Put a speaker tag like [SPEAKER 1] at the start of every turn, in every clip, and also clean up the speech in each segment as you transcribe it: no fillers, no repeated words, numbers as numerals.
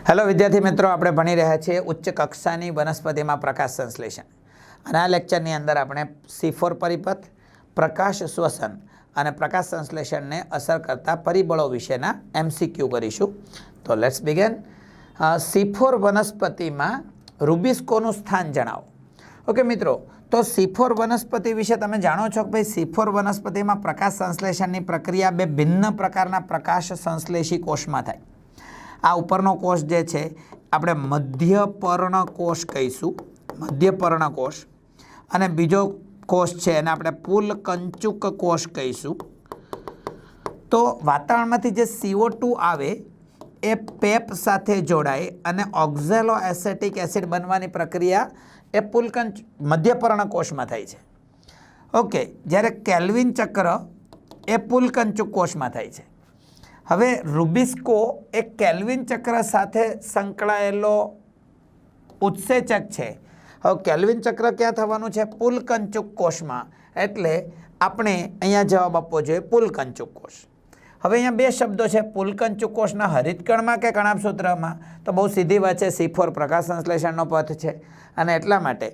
[SPEAKER 1] Hello વિદ્યાર્થી મિત્રો, આપણે ભણી રહ્યા છીએ ઉચ્ચ કક્ષાની વનસ્પતિમાં પ્રકાશ સંશ્લેષણ અને આ લેક્ચરની અંદર આપણે C4 પરિપથ, પ્રકાશ શ્વસન અને પ્રકાશ સંશ્લેષણને અસર કરતા પરિબળો વિશેના MCQ કરીશું. તો લેટ્સ બિગિન. C4 વનસ્પતિમાં રૂબિસ્કોનું સ્થાન જણાવો. ઓકે મિત્રો, તો C4 વનસ્પતિ વિશે તમે જાણો છો કે ભાઈ C4 વનસ્પતિમાં પ્રકાશ સંશ્લેષણની પ્રક્રિયા બે ભિન્ન પ્રકારના પ્રકાશ સંશ્લેષી કોષમાં થાય. આ ઉપરનો કોષ જે છે આપણે મધ્યપર્ણ કોષ કહીશું, મધ્યપર્ણ કોષ, અને બીજો કોષ છે એને આપણે પુલકંચુક કોષ કહીશું. તો વાતાવરણમાંથી જે CO2 આવે એ પેપ સાથે જોડાય અને ઓક્ઝેલો એસેટિક એસિડ બનવાની પ્રક્રિયા એ મધ્યપર્ણ કોષમાં થાય છે. ઓકે, જ્યારે કેલ્વિન ચક્ર એ પુલકંચુક કોષમાં થાય છે. હવે રૂબિસ્કો એ કેલ્વિન ચક્ર સાથે સંકળાયેલો ઉત્સેચક છે. હવે કેલ્વિન ચક્ર ક્યાં થવાનું છે? પુલકંચુક કોષમાં. એટલે આપણે અહીંયા જવાબ આપવો જોઈએ પુલકંચુક કોષ. હવે અહીંયા બે શબ્દો છે, પુલકંચુક કોષના હરિતકણમાં કે કણાભસૂત્રમાં. તો બહુ સીધી વાત છે, C4 પ્રકાશ સંશ્લેષણનો પથ છે અને એટલા માટે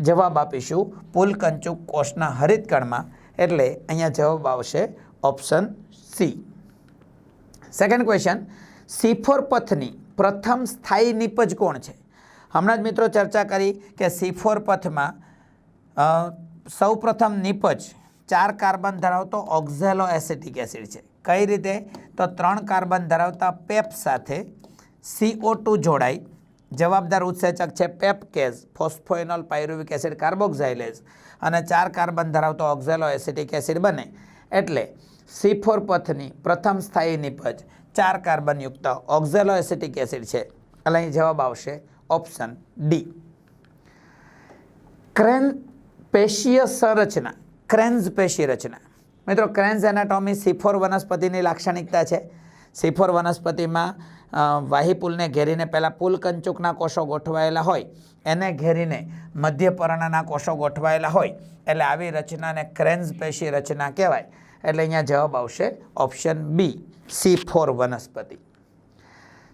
[SPEAKER 1] જવાબ આપીશું પુલકંચુક કોષના હરિતકણમાં. એટલે અહીંયા જવાબ આવશે option C. Second question, C4 પથની પ્રથમ સ્થાયી નિપજ કોણ છે? હમણાં જ મિત્રો ચર્ચા કરી કે C4 પથમાં સૌ પ્રથમ નિપજ 4 કાર્બન ધરાવતો ઓક્ઝેલો એસેટિક એસિડ છે. કઈ રીતે? તો 3 કાર્બન ધરાવતા પેપ સાથે CO2 જોડાઈ, જવાબદાર ઉત્સેચક છે પેપકેઝ, ફોસ્ફોઇનોલ પાયરુવિક એસિડ કાર્બોક્સાઇલેઝ, અને 4 કાર્બન ધરાવતો ઓક્ઝેલો એસિટિક એસિડ બને. એટલે C4 પથની પ્રથમ સ્થાયી નિપજ 4 કાર્બનયુક્ત ઓક્ઝેલો એસિટિક એસિડ છે. એટલે અહીં જવાબ આવશે ઓપ્શન ડી. ક્રેન પેશીય સંરચના, ક્રેન્ઝ પેશી રચના. મિત્રો, ક્રેન્ઝ એનાટોમી C4 વનસ્પતિની લાક્ષણિકતા છે. C4 વનસ્પતિમાં વાહીપુલને ઘેરીને પહેલાં પુલકંચુકના કોષો ગોઠવાયેલા હોય, એને ઘેરીને મધ્યપર્ણના કોષો ગોઠવાયેલા હોય, એટલે આવી રચનાને ક્રેન્ઝ પેશી રચના કહેવાય. એટલે અહીંયા જવાબ આવશે ઓપ્શન બી, C4 વનસ્પતિ.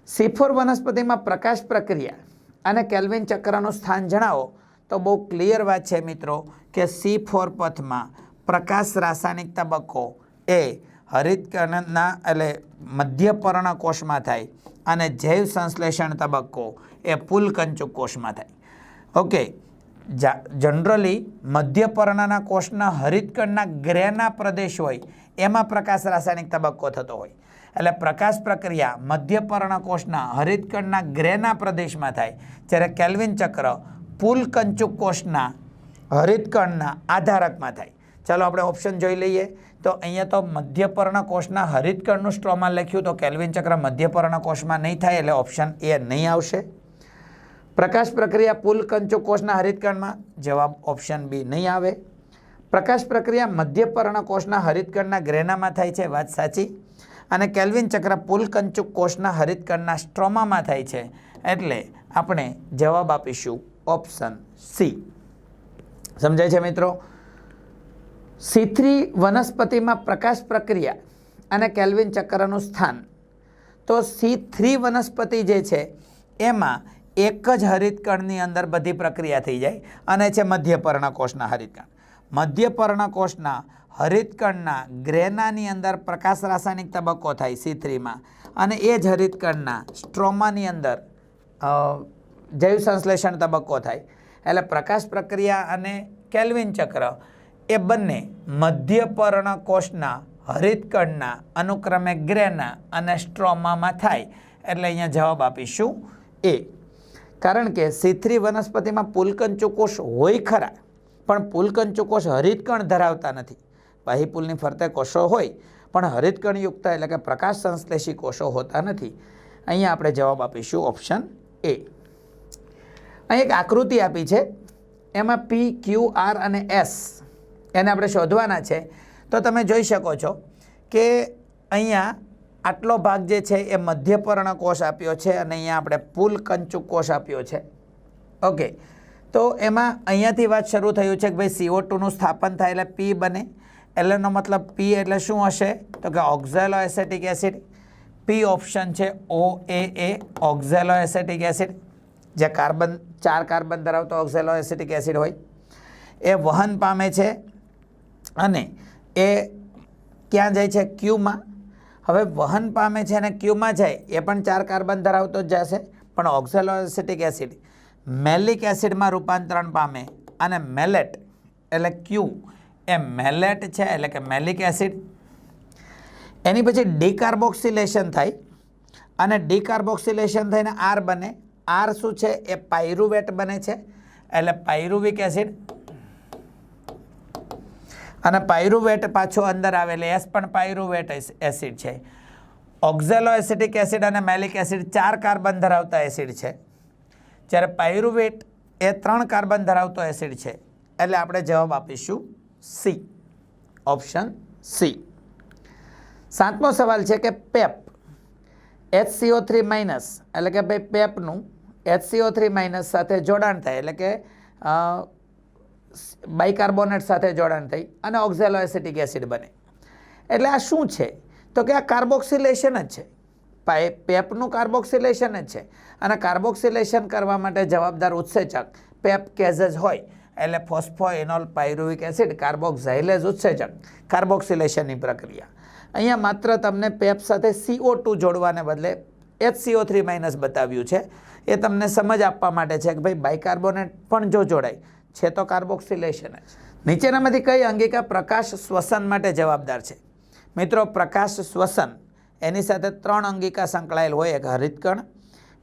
[SPEAKER 1] C4 વનસ્પતિમાં પ્રકાશ પ્રક્રિયા અને કેલ્વિન ચક્રનું સ્થાન જણાવો. તો બહુ ક્લિયર વાત છે મિત્રો કે C4 પથમાં પ્રકાશ રાસાયણિક તબક્કો એ હરિતકણના એટલે મધ્યપર્ણ કોષમાં થાય અને જૈવ સંશ્લેષણ તબક્કો એ પુલકંચુક કોષમાં થાય. ઓકે, જનરલી મધ્યપર્ણના કોષના હરિતકણના ગ્રેના પ્રદેશ હોય એમાં પ્રકાશ રાસાયણિક તબક્કો થતો હોય. એટલે પ્રકાશ પ્રક્રિયા મધ્યપર્ણ કોષના હરિતકણના ગ્રેના પ્રદેશમાં થાય, જ્યારે કેલ્વિન ચક્ર પુલકંચુક કોષના હરિતકણના આધારકમાં થાય. ચાલો આપણે ઓપ્શન જોઈ લઈએ. તો અહીંયા તો મધ્યપર્ણ કોષના હરિતકણનું સ્ટ્રોમાન લખ્યું, તો કેલ્વિન ચક્ર મધ્યપર્ણ કોષમાં નહીં થાય, એટલે ઓપ્શન એ નહીં આવશે. પ્રકાશ પ્રક્રિયા પુલકંચુક કોષના હરિતકણમાં, જવાબ ઓપ્શન બી નહીં આવે. પ્રકાશ પ્રક્રિયા મધ્યપર્ણ કોષના હરિતકણના ગ્રેનામાં થાય છે, વાત સાચી. અને કેલ્વિન ચક્ર પુલકંચુક કોષના હરિતકણના સ્ટ્રોમામાં થાય છે, એટલે આપણે જવાબ આપીશું ઓપ્શન સી. સમજાય છે મિત્રો? C3 વનસ્પતિમાં પ્રકાશ પ્રક્રિયા અને કેલ્વિન ચક્રનું સ્થાન. તો C3 વનસ્પતિ જે છે એમાં એક જ હરિતકણની અંદર બધી પ્રક્રિયા થઈ જાય અને છે મધ્યપર્ણ કોષના હરિતકણ. મધ્યપર્ણ કોષના હરિતકણના ગ્રેનાની અંદર પ્રકાશ રાસાયણિક તબક્કો થાય C3માં, અને એ જ હરિતકણના સ્ટ્રોમાની અંદર જૈવ સંશ્લેષણ તબક્કો થાય. એટલે પ્રકાશ પ્રક્રિયા અને કેલ્વિન ચક્ર એ બંને મધ્યપર્ણ કોષના હરિતકણના અનુક્રમે ગ્રેના અને સ્ટ્રોમામાં થાય. એટલે અહીંયા જવાબ આપીશું એ. કારણ કે C3 વનસ્પતિમાં પુલકંચુક કોષ હોય ખરા, પણ પુલકંચુક કોષ હરિતકણ ધરાવતા નથી. વાહીપુલની ફરતે કોષો હોય પણ હરિતકણયુક્ત એટલે કે પ્રકાશ સંશ્લેષી કોષો હોતા નથી. અહીંયા આપણે જવાબ આપીશું ઓપ્શન એ. અહીં એક આકૃતિ આપી છે, એમાં P, Q, R અને S એને આપણે શોધવાના છે. તો તમે જોઈ શકો છો કે અહીંયા આટલો ભાગ જે છે એ મધ્યપર્ણ કોષ આપ્યો છે અને અહીંયા આપણે પુલકંચુક કોષ આપ્યો છે. ઓકે, તો એમાં અહીંયાથી વાત શરૂ થયું છે કે ભાઈ CO2નું સ્થાપન થાય એટલે P બને. એટલે એનો મતલબ P એટલે શું હશે? તો કે ઓક્ઝેલો એસેટિક એસિડ. પી ઓપ્શન છે OAA ઓક્ઝેલો એસેટિક એસિડ, જે 4 કાર્બન ધરાવતો ઓક્ઝેલો એસિટિક એસિડ હોય એ વહન પામે છે અને એ ક્યાં જાય છે? ક્યુમાં. હવે વહન પામે છે અને ક્યુમાં જાય એ પણ 4 કાર્બન ધરાવતો જ જશે, પણ ઓક્ઝેલો એસિટિક એસિડ મેલિક એસિડમાં રૂપાંતરણ પામે અને મેલેટ એટલે ક્યુ એ મેલેટ છે એટલે કે મેલિક એસિડ. એની પછી ડીકાર્બોક્સિલેશન થાય અને ડીકાર્બોક્સિલેશન થઈને આર બને. આર શું છે? એ પાયરુવેટ બને છે એટલે પાયરુવિક એસિડ, અને પાયરુવેટ પાછો અંદર આવેલે એસ પણ પાયરુવેટ એસિડ છે. ઓક્ઝેલો એસિટિક એસિડ અને મેલિક એસિડ 4 કાર્બન ધરાવતા એસિડ છે, જ્યારે પાયરુવેટ એ 3 કાર્બન ધરાવતો એસિડ છે, એટલે આપણે જવાબ આપીશું સી, ઓપ્શન સી. 7મો સવાલ છે કે પેપ HCO3 માઇનસ એટલે કે ભાઈ પેપનું HCO3 માઇનસ સાથે જોડાણ થાય એટલે કે બાયકાર્બોનેટ સાથે જોડાણ થઈ અને ઓક્ઝેલો એસિટિક એસિડ બને. એટલે આ શું છે? તો કે આ કાર્બોક્સિલેશન જ છે. પેપનું કાર્બોક્સિલેશન જ છે અને કાર્બોક્સિલેશન કરવા માટે જવાબદાર ઉત્સેચક પેપ કેઝ જ હોય એટલે ફોસ્ફોએનોલ પાયરુવિક એસિડ કાર્બોક્સાઇલેઝ ઉત્સેચક કાર્બોક્સિલેશનની પ્રક્રિયા. અહીંયા માત્ર તમને પેપ સાથે CO2 જોડવાને બદલે HCO3 માઇનસ બતાવ્યું છે. એ તમને સમજ આપવા માટે છે કે ભાઈ બાયકાર્બોનેટ પણ જો જોડાય છે તો કાર્બોક્સિલેશન જ. નીચેનામાંથી કઈ અંગિકા પ્રકાશ શ્વસન માટે જવાબદાર છે? મિત્રો, પ્રકાશ શ્વસન એની સાથે 3 અંગિકા સંકળાયેલ હોય. એક હરિતકણ,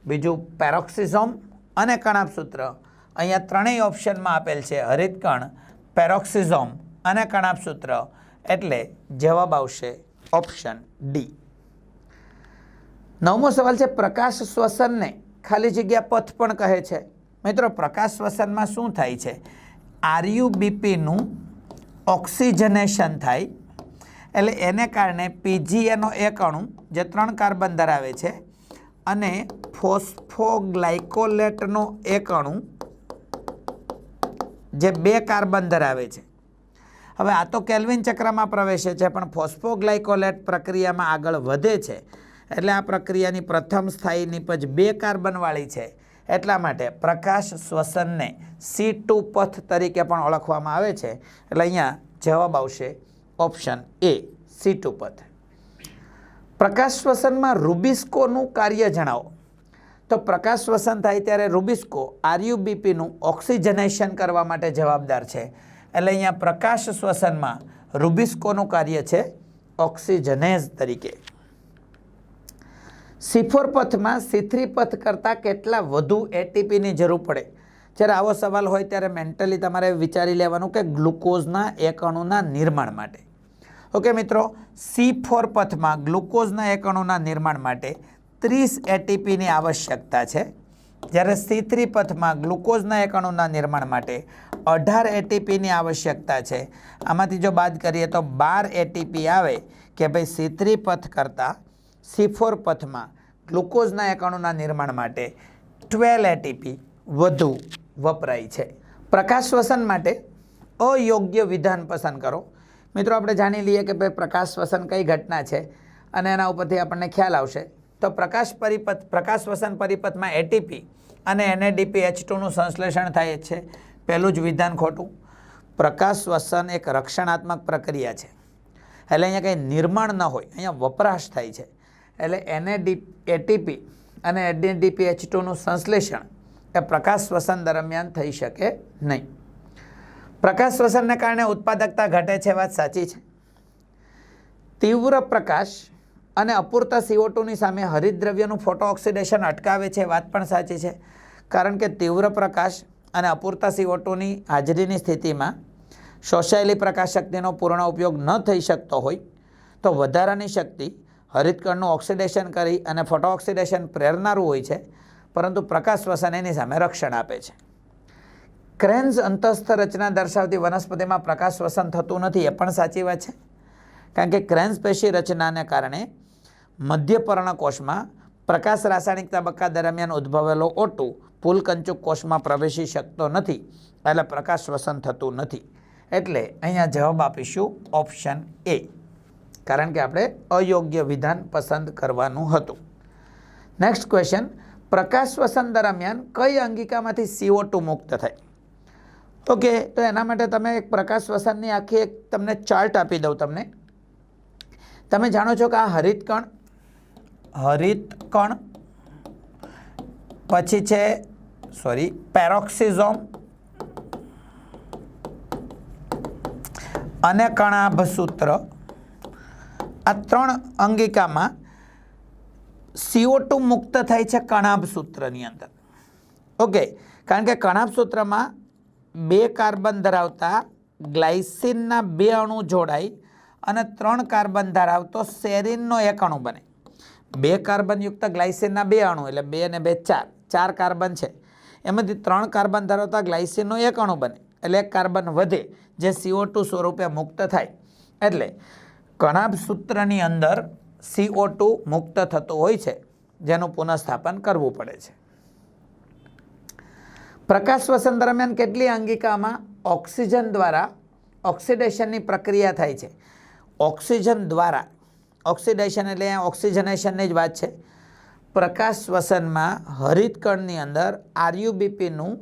[SPEAKER 1] બીજું પેરોક્સિઝોમ અને કણાભસૂત્ર. અહીંયા ત્રણેય ઓપ્શનમાં આપેલ છે હરિતકણ, પેરોક્સિઝોમ અને કણાભસૂત્ર, એટલે જવાબ આવશે ઓપ્શન ડી. 9મો સવાલ છે પ્રકાશ શ્વસનને ખાલી જગ્યા પથ પણ કહે છે. મિત્રો, પ્રકાશ શ્વસનમાં શું થાય છે? RuBPનું ઓક્સિજનેશન થાય એટલે એને કારણે PGAનો એક અણુ જે 3 કાર્બન ધરાવે છે અને ફોસ્ફોગ્લાયકોલેટનો એક અણુ જે 2 કાર્બન ધરાવે છે. હવે આ તો કેલ્વિન ચક્રમાં પ્રવેશે છે, પણ ફોસ્ફોગ્લાયકોલેટ પ્રક્રિયામાં આગળ વધે છે એટલે આ પ્રક્રિયાની પ્રથમ સ્થાયી નિપજ 2 કાર્બનવાળી છે. એટલા માટે પ્રકાશ શ્વસનને C2 પથ તરીકે પણ ઓળખવામાં આવે છે. એટલે અહીંયા જવાબ આવશે ઓપ્શન એ, C2 પથ. પ્રકાશ શ્વસનમાં રૂબિસ્કોનું કાર્ય જણાવો. તો પ્રકાશ શ્વસન થાય ત્યારે રૂબિસ્કો RuBPનું ઓક્સિજનેશન કરવા માટે જવાબદાર છે. એટલે અહીંયા પ્રકાશ શ્વસનમાં રૂબિસ્કોનું કાર્ય છે ઓક્સિજનેઝ તરીકે. C4 પથમાં C3 પથ કરતાં કેટલા વધુ ATPની જરૂર પડે? જ્યારે આવો સવાલ હોય ત્યારે મેન્ટલી તમારે વિચારી લેવાનું કે ગ્લુકોઝના એક અણુના નિર્માણ માટે. ઓકે મિત્રો, C4 પથમાં ગ્લુકોઝના એક અણુના નિર્માણ માટે 30 ATPની આવશ્યકતા છે, જ્યારે C3 પથમાં ગ્લુકોઝના એક અણુના નિર્માણ માટે 18 ATPની આવશ્યકતા છે. આમાંથી જો બાદ કરીએ તો 12 ATP આવે કે ભાઈ C3 પથ કરતાં C4 પથમાં ગ્લુકોઝના એક અણુના નિર્માણ માટે 12 ATP વધુ વપરાય છે. પ્રકાશ શ્વસન માટે અયોગ્ય વિધાન પસંદ કરો. મિત્રો, આપણે જાણી લઈએ કે ભાઈ પ્રકાશ શ્વસન કઈ ઘટના છે અને એના ઉપરથી આપણને ખ્યાલ આવશે. તો પ્રકાશ શ્વસન પરિપથમાં ATP અને NADPH2નું સંશ્લેષણ થાય છે. પહેલું જ વિધાન ખોટું. પ્રકાશ શ્વસન એક રક્ષણાત્મક પ્રક્રિયા છે એટલે અહીંયા કંઈ નિર્માણ ન હોય, અહીંયા વપરાશ થાય છે. એટલે ATP અને NADPH2નું સંશ્લેષણ એ પ્રકાશ શ્વસન દરમિયાન થઈ શકે નહીં. પ્રકાશ શ્વસનને કારણે ઉત્પાદકતા ઘટે છે, વાત સાચી છે. તીવ્ર પ્રકાશ અને અપૂરતા CO2ની સામે હરિતદ્રવ્યનું ફોટો ઓક્સિડેશન અટકાવે છે, વાત પણ સાચી છે. કારણ કે તીવ્ર પ્રકાશ અને અપૂરતા CO2ની હાજરીની સ્થિતિમાં શોષાયેલી પ્રકાશ શક્તિનો પૂર્ણ ઉપયોગ ન થઈ શકતો હોય તો વધારાની શક્તિ હરિતકણનું ઓક્સિડેશન કરી અને ફોટો ઓક્સિડેશન પ્રેરનારું હોય છે, પરંતુ પ્રકાશ શ્વસન એની સામે રક્ષણ આપે છે. ક્રેન્ઝ અંતસ્થ રચના દર્શાવતી વનસ્પતિમાં પ્રકાશ શ્વસન થતું નથી, એ પણ સાચી વાત છે. કારણ કે ક્રેન્ઝ પેશી રચનાને કારણે મધ્ય પર્ણકોષમાં પ્રકાશ રાસાયણિક તબક્કા દરમિયાન ઉદ્ભવેલો O2 ફૂલકંચુક કોષમાં પ્રવેશી શકતો નથી, એટલે પ્રકાશ શ્વસન થતું નથી. એટલે અહીંયા જવાબ આપીશું ઓપ્શન એ, કારણ કે આપણે અયોગ્ય વિધાન પસંદ કરવાનું હતું. નેક્સ્ટ ક્વેશ્ચન, પ્રકાશ શ્વસન દરમિયાન કઈ અંગિકામાંથી CO2 મુક્ત થાય? ઓકે, તો એના માટે તમે એક પ્રકાશ શ્વસનની આખી એક તમને ચાર્ટ આપી દઉં તમને. તમે જાણો છો કે આ હરિત કણ પછી છે પેરોક્સિઝોમ અને કણાભ સૂત્ર. આ 3 અંગિકામાં CO2 મુક્ત થાય છે કણાભ સૂત્રની અંદર. ઓકે, કારણ કે કણાભ સૂત્રમાં 2 કાર્બન ધરાવતા ગ્લાયસિનના 2 અણુ જોડાઈ અને 3 કાર્બન ધરાવતો સેરીનનો 1 અણુ બને. 2 કાર્બન યુક્ત ગ્લાયસિનના 2 અણુ એટલે 2 અને 2 4 કાર્બન છે. એમાંથી 3 કાર્બન ધરાવતા ગ્લાયસિનનો 1 અણુ બને એટલે 1 કાર્બન વધે, જે CO2 સ્વરૂપે મુક્ત થાય. એટલે કણાભ સૂત્રની અંદર CO2 મુક્ત થતું હોય છે, જેનું પુનઃસ્થાપન કરવું પડે છે. પ્રકાશ શ્વસન દરમિયાન કેટલી અંગિકામાં ઓક્સિજન દ્વારા ઓક્સિડેશનની પ્રક્રિયા થાય છે? ઓક્સિજન દ્વારા, ઓક્સિડેશન એટલે ઓક્સિજનેશનની જ વાત છે. પ્રકાશ શ્વસનમાં હરિતકણની અંદર RuBPનું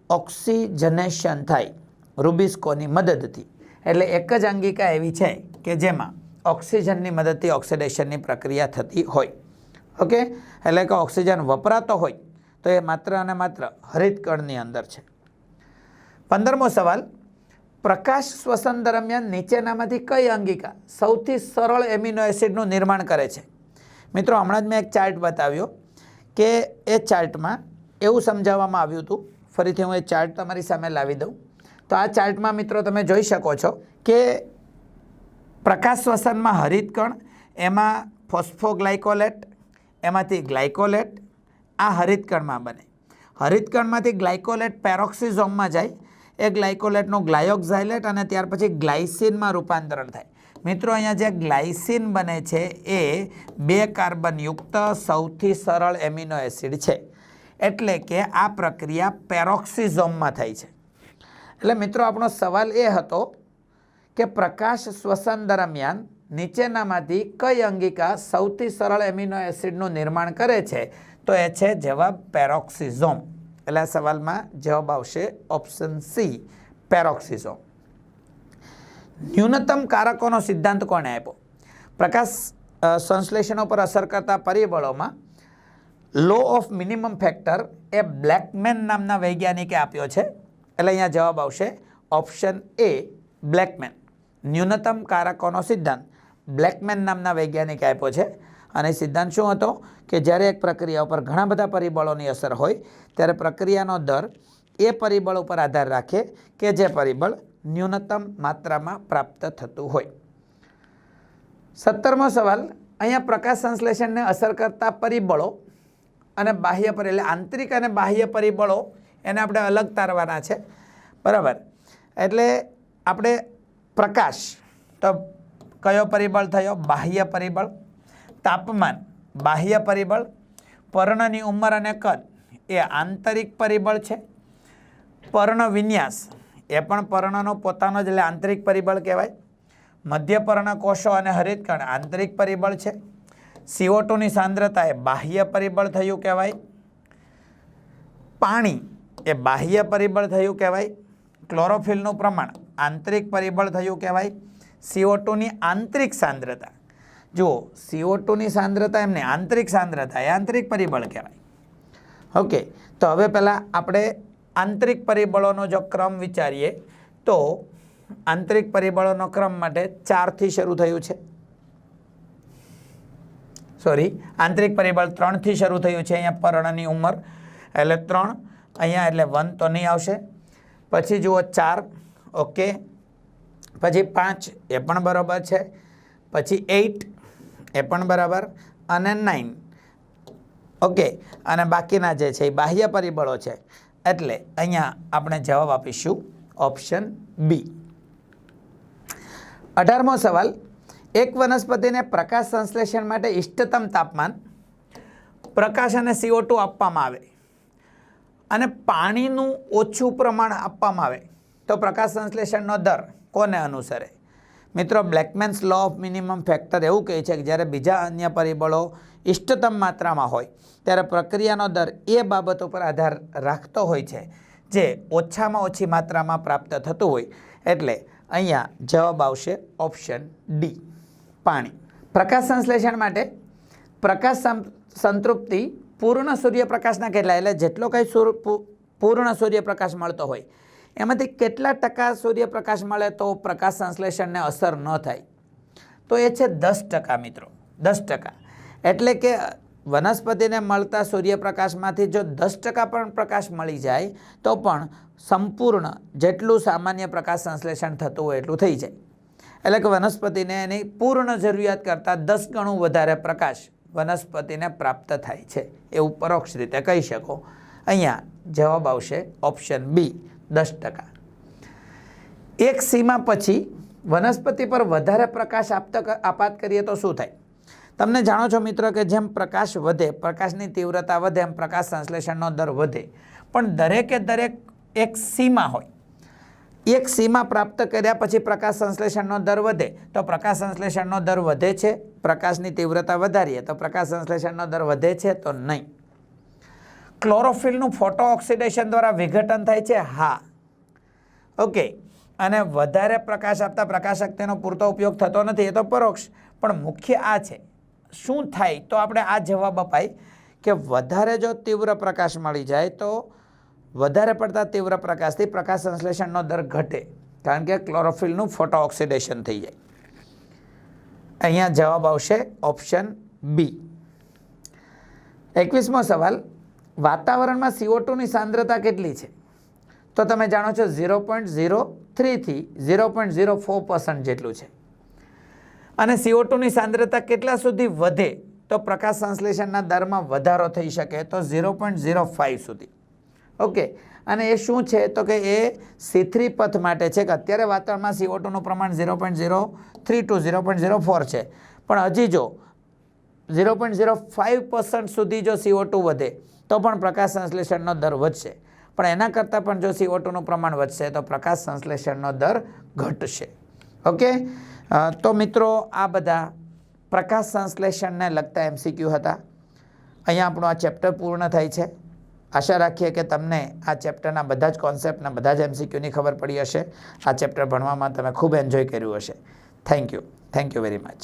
[SPEAKER 1] ઓક્સિજનેશન થાય રૂબિસ્કોની મદદથી. એટલે એક જ અંગિકા એવી છે કે જેમાં ઓક્સિજનની મદદથી ઓક્સિડેશનની પ્રક્રિયા થતી હોય. ઓકે, એટલે કે ઓક્સિજન વપરાતો હોય તો એ માત્ર અને માત્ર હરિતકણની અંદર છે. 15મો સવાલ, પ્રકાશ શ્વસન દરમિયાન નીચેનામાંથી કઈ અંગિકા સૌથી સરળ એમિનો એસિડનું નિર્માણ કરે છે? મિત્રો, હમણાં જ મેં એક ચાર્ટ બતાવ્યો કે એ ચાર્ટમાં એવું સમજાવવામાં આવ્યું હતું. ફરીથી હું એ ચાર્ટ તમારી સામે લાવી દઉં. તો આ ચાર્ટમાં મિત્રો તમે જોઈ શકો છો કે પ્રકાશ શ્વસનમાં હરિતકણ, એમાં ફોસ્ફોગ્લાયકોલેટ, એમાંથી ગ્લાયકોલેટ આ હરિતકણમાં બને. હરિતકણમાંથી ગ્લાયકોલેટ પેરોક્સિઝોમમાં જાય, એ ગ્લાયકોલેટનું ગ્લાયોક્ઝાઇલેટ અને ત્યાર પછી ગ્લાયસિનમાં રૂપાંતરણ થાય. મિત્રો, અહીંયા જે ગ્લાયસિન બને છે એ 2 કાર્બન યુક્ત સૌથી સરળ એમિનો એસિડ છે. એટલે કે આ પ્રક્રિયા પેરોક્સિઝોમમાં થાય છે. એટલે મિત્રો, આપણો સવાલ એ હતો કે પ્રકાશ શ્વસન દરમિયાન નીચેનામાંથી કઈ અંગિકા સૌથી સરળ એમિનો એસિડનું નિર્માણ કરે છે? તો એ છે જવાબ પેરોક્સિઝોમ. એટલે આ સવાલમાં જવાબ આવશે ઓપ્શન સી, પેરોક્સિઝોમ. ન્યૂનતમ કારકોનો સિદ્ધાંત કોણે આપ્યો? પ્રકાશ સંશ્લેષણો પર અસર કરતા પરિબળોમાં લો ઓફ મિનિમમ ફેક્ટર એ બ્લેકમેન નામના વૈજ્ઞાનિકે આપ્યો છે. એટલે અહીંયા જવાબ આવશે ઓપ્શન એ, બ્લેકમેન. ન્યૂનતમ કારકોનો સિદ્ધાંત બ્લેકમેન નામના વૈજ્ઞાનિકે આપ્યો છે. અને સિદ્ધાંત શું હતો કે જ્યારે એક પ્રક્રિયા ઉપર ઘણા બધા પરિબળોની અસર હોય ત્યારે પ્રક્રિયાનો દર એ પરિબળ ઉપર આધાર રાખે કે જે પરિબળ ન્યૂનતમ માત્રામાં પ્રાપ્ત થતું હોય. 17મો સવાલ, અહીંયા પ્રકાશ સંશ્લેષણને અસર કરતા પરિબળો અને બાહ્ય એટલે આંતરિક અને બાહ્ય પરિબળો એને આપણે અલગ તારવાના છે, બરાબર. એટલે આપણે પ્રકાશ તો કયો પરિબળ થયો? બાહ્ય પરિબળ. તાપમાન બાહ્ય પરિબળ. પર્ણની ઉંમર અને કદ એ આંતરિક પરિબળ છે. પર્ણ વિન્યાસ એ પણ પર્ણનો પોતાનો જ એટલે આંતરિક પરિબળ કહેવાય. મધ્યપર્ણ કોષો અને હરિતકણ આંતરિક પરિબળ છે. CO2ની સાંદ્રતા એ બાહ્ય પરિબળ થયું કહેવાય. પાણી એ બાહ્ય પરિબળ થયું કહેવાય. ક્લોરોફિલનું પ્રમાણ આંતરિક પરિબળ થયું કહેવાય. CO2ની આંતરિક સાંદ્રતા, જુઓ CO2ની સાંદ્રતા એમને આંતરિક સાંદ્રતા એ આંતરિક પરિબળ કહેવાય. ઓકે, તો હવે પહેલાં આપણે આંતરિક પરિબળોનો જો ક્રમ વિચારીએ તો આંતરિક પરિબળોનો ક્રમ માટે 4થી શરૂ થયું છે. આંતરિક પરિબળ 3થી શરૂ થયું છે. અહીંયા પર્ણની ઉંમર એટલે 3, અહીંયા એટલે 1 તો નહીં આવશે. પછી જુઓ 4, ઓકે. પછી 5 એ પણ બરાબર છે. પછી 8 એ પણ બરાબર અને 9, ઓકે. અને બાકીના જે છે એ બાહ્ય પરિબળો છે. એટલે અહીંયા આપણે જવાબ આપીશું ઓપ્શન બી. 18મો સવાલ, એક વનસ્પતિને પ્રકાશ સંશ્લેષણ માટે ઇષ્ટતમ તાપમાન, પ્રકાશ અને CO2 આપવામાં આવે અને પાણીનું ઓછું પ્રમાણ આપવામાં આવે તો પ્રકાશ સંશ્લેષણનો દર કોને અનુસરે? મિત્રો બ્લેકમેન્સ લો ઓફ મિનિમમ ફેક્ટર એવું કહે છે કે જ્યારે બીજા અન્ય પરિબળો ઇષ્ટતમ માત્રામાં હોય ત્યારે પ્રક્રિયાનો દર એ બાબતો પર આધાર રાખતો હોય છે જે ઓછામાં ઓછી માત્રામાં પ્રાપ્ત થતું હોય. એટલે અહીંયા જવાબ આવશે ઓપ્શન ડી, પાણી. પ્રકાશ સંશ્લેષણ માટે પ્રકાશ સંતૃપ્તિ પૂર્ણ સૂર્યપ્રકાશના કેટલા, એટલે જેટલો કંઈ પૂર્ણ સૂર્યપ્રકાશ મળતો હોય એમાંથી કેટલા ટકા સૂર્યપ્રકાશ મળે તો પ્રકાશ સંશ્લેષણને અસર ન થાય, તો એ છે 10% મિત્રો, 10%. એટલે કે વનસ્પતિને મળતા સૂર્યપ્રકાશમાંથી જો 10% પણ પ્રકાશ મળી જાય તો પણ સંપૂર્ણ જેટલું સામાન્ય પ્રકાશ સંશ્લેષણ થતું હોય એટલું થઈ જાય. એટલે કે વનસ્પતિને એની પૂર્ણ જરૂરિયાત કરતાં 10 ગણું વધારે પ્રકાશ વનસ્પતિને પ્રાપ્ત થાય છે, એવું પરોક્ષ રીતે કહી શકો. અહીંયા જવાબ આવશે ઓપ્શન બી, 10%. એક સીમા પછી વનસ્પતિ પર વધારે પ્રકાશ આપાત કરીએ તો શું થાય? તમને જાણો છો મિત્રો કે જેમ પ્રકાશ વધે, પ્રકાશની તીવ્રતા વધે એમ પ્રકાશ સંશ્લેષણનો દર વધે, પણ દરેકે દરેક એક સીમા હોય. એક સીમા પ્રાપ્ત કર્યા પછી પ્રકાશ સંશ્લેષણનો દર વધે તો પ્રકાશ સંશ્લેષણનો દર વધે છે, પ્રકાશની તીવ્રતા વધારીએ તો પ્રકાશ સંશ્લેષણનો દર વધે છે તો નહીં. ક્લોરોફિલનું ફોટો ઓક્સિડેશન દ્વારા વિઘટન થાય છે, હા, ઓકે. અને વધારે પ્રકાશ આપતા પ્રકાશશક્તિનો પૂરતો ઉપયોગ થતો નથી, એ તો પરોક્ષ. પણ મુખ્ય આ છે, શું થાય તો આપણે આ જવાબ અપાય કે વધારે જો તીવ્ર પ્રકાશ મળી જાય તો વધારે પડતા તીવ્ર પ્રકાશથી પ્રકાશ સંશ્લેષણનો દર ઘટે, કારણ કે ક્લોરોફિલનું ફોટો ઓક્સિડેશન થઈ જાય. અહીંયા જવાબ આવશે ઓપ્શન બી. 21મો સવાલ, વાતાવરણમાં CO2ની સાંદ્રતા કેટલી છે? તો તમે જાણો છો 0.03 થી 0.04% જેટલું છે. અને CO2ની સાંદ્રતા કેટલા સુધી વધે તો પ્રકાશ સંશ્લેષણના દરમાં વધારો થઈ શકે? તો 0.05 સુધી. ઓકે. અને એ શું છે તો કે એ C3 પથ માટે છે કે અત્યારે વાતાવરણમાં CO2નું પ્રમાણ 0.03 to 0.04 છે, પણ હજી જો 0.05% સુધી જો CO2 વધે તો પણ પ્રકાશ સંશ્લેષણનો દર વધશે, પણ એના કરતાં પણ જો CO2નું પ્રમાણ વધશે તો પ્રકાશ સંશ્લેષણનો દર ઘટશે. ઓકે. તો મિત્રો આ બધા પ્રકાશ સંશ્લેષણને લગતા MCQ હતા. અહીંયા આપણું આ ચેપ્ટર પૂર્ણ થાય છે. આશા રાખીએ કે તમને આ ચેપ્ટરના બધા જ કોન્સેપ્ટના બધા જ MCQની ખબર પડી હશે. આ ચેપ્ટર ભણવામાં તમે ખૂબ એન્જોય કર્યું હશે. Thank you very much.